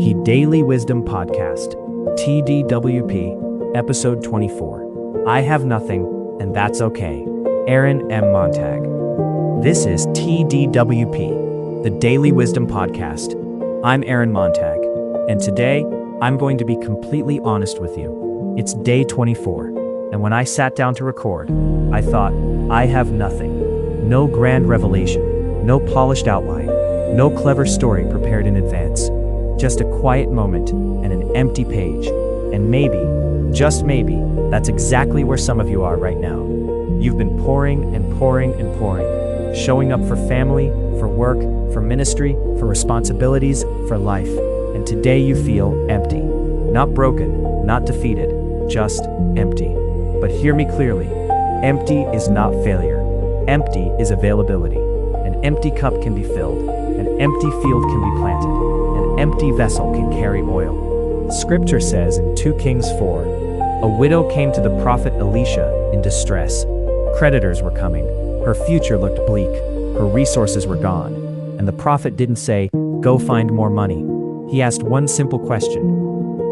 He Daily Wisdom Podcast, TDWP, Episode 24. I have nothing, and that's okay. Aaron M. Montag. This is TDWP, the Daily Wisdom Podcast. I'm Aaron Montag, and today I'm going to be completely honest with you. It's day 24, and when I sat down to record, I thought, I have nothing. No grand revelation, no polished outline, no clever story prepared in advance. Just a quiet moment and an empty page. And maybe, just maybe, that's exactly where some of you are right now. You've been pouring and pouring and pouring, showing up for family, for work, for ministry, for responsibilities, for life. And today you feel empty. Not broken, not defeated, just empty. But hear me clearly. Empty is not failure. Empty is availability. An empty cup can be filled. An empty field can be planted. An empty vessel can carry oil. Scripture says in 2 Kings 4, a widow came to the prophet Elisha in distress. Creditors were coming. Her future looked bleak. Her resources were gone. And the prophet didn't say, go find more money. He asked one simple question.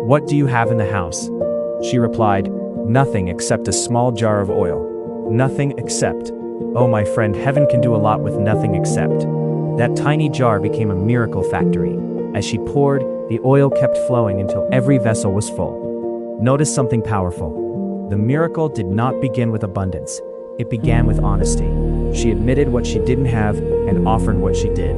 What do you have in the house? She replied, nothing except a small jar of oil. Nothing except. Oh, my friend, heaven can do a lot with nothing except. That tiny jar became a miracle factory. As she poured, the oil kept flowing until every vessel was full. Notice something powerful. The miracle did not begin with abundance. It began with honesty. She admitted what she didn't have and offered what she did.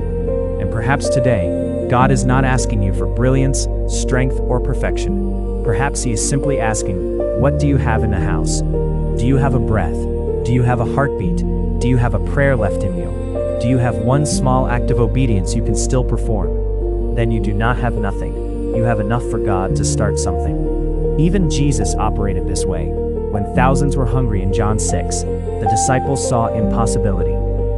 And perhaps today, God is not asking you for brilliance, strength, or perfection. Perhaps He is simply asking, what do you have in the house? Do you have a breath? Do you have a heartbeat? Do you have a prayer left in you? Do you have one small act of obedience you can still perform? Then you do not have nothing. You have enough for God to start something. Even Jesus operated this way. When thousands were hungry in John 6, the disciples saw impossibility.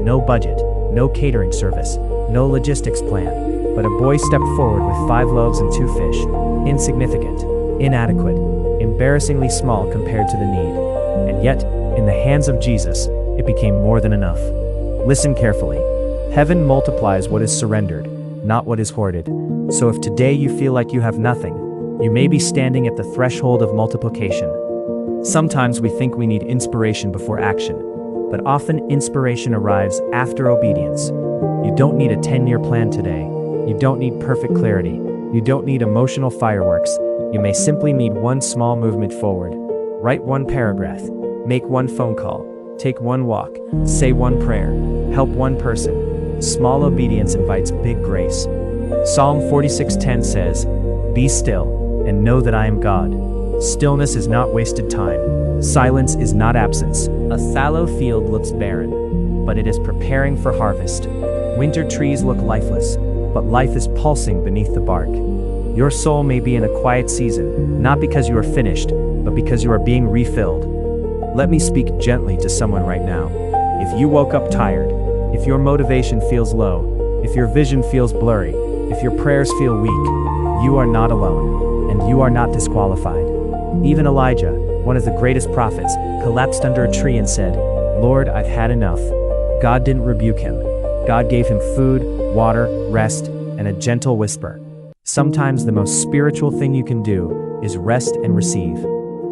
No budget, no catering service, no logistics plan. But a boy stepped forward with 5 loaves and 2 fish. Insignificant, inadequate, embarrassingly small compared to the need. And yet, in the hands of Jesus, it became more than enough. Listen carefully. Heaven multiplies what is surrendered, not what is hoarded. So if today you feel like you have nothing, you may be standing at the threshold of multiplication. Sometimes we think we need inspiration before action, but often inspiration arrives after obedience. You don't need a 10-year plan today. You don't need perfect clarity. You don't need emotional fireworks. You may simply need one small movement forward. Write one paragraph. Make one phone call. Take one walk. Say one prayer. Help one person. Small obedience invites big grace. Psalm 46:10 says, be still and know that I am God. Stillness is not wasted time. Silence is not absence. A fallow field looks barren, but it is preparing for harvest. Winter trees look lifeless, but life is pulsing beneath the bark. Your soul may be in a quiet season, not because you are finished, but because you are being refilled. Let me speak gently to someone right now. If you woke up tired, if your motivation feels low, if your vision feels blurry, if your prayers feel weak, you are not alone, and you are not disqualified. Even Elijah, one of the greatest prophets, collapsed under a tree and said, Lord, I've had enough. God didn't rebuke him. God gave him food, water, rest, and a gentle whisper. Sometimes the most spiritual thing you can do is rest and receive.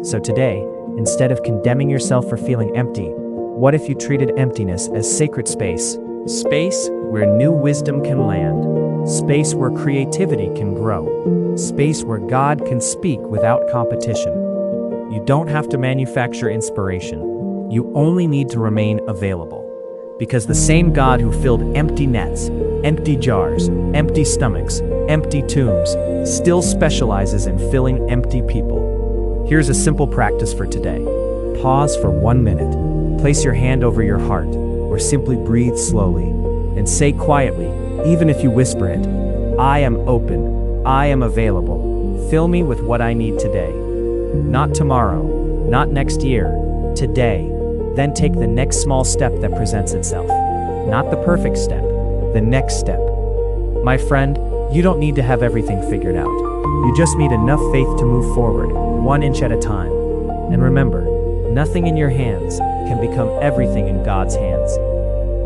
So today, instead of condemning yourself for feeling empty, what if you treated emptiness as sacred space? Space where new wisdom can land. Space where creativity can grow. Space where God can speak without competition. You don't have to manufacture inspiration. You only need to remain available. Because the same God who filled empty nets, empty jars, empty stomachs, empty tombs, still specializes in filling empty people. Here's a simple practice for today. Pause for 1 minute. Place your hand over your heart, or simply breathe slowly, and say quietly, even if you whisper it, I am open, I am available. Fill me with what I need today. Not tomorrow, not next year, today. Then take the next small step that presents itself. Not the perfect step, the next step. My friend, you don't need to have everything figured out. You just need enough faith to move forward, 1 inch at a time. And remember, nothing in your hands can become everything in God's hands.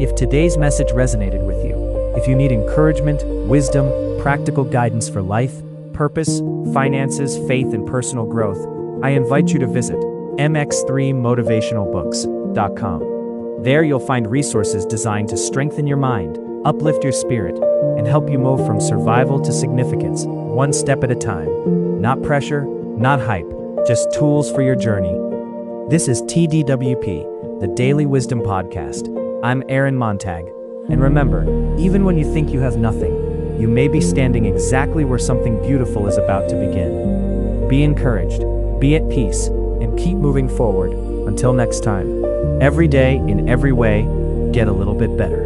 If today's message resonated with you, if you need encouragement, wisdom, practical guidance for life, purpose, finances, faith, and personal growth, I invite you to visit mx3motivationalbooks.com. There you'll find resources designed to strengthen your mind, uplift your spirit, and help you move from survival to significance, one step at a time. Not pressure, not hype, just tools for your journey. This is TDWP, the Daily Wisdom Podcast. I'm Aaron Montag. And remember, even when you think you have nothing, you may be standing exactly where something beautiful is about to begin. Be encouraged, be at peace, and keep moving forward. Until next time, every day, in every way, get a little bit better.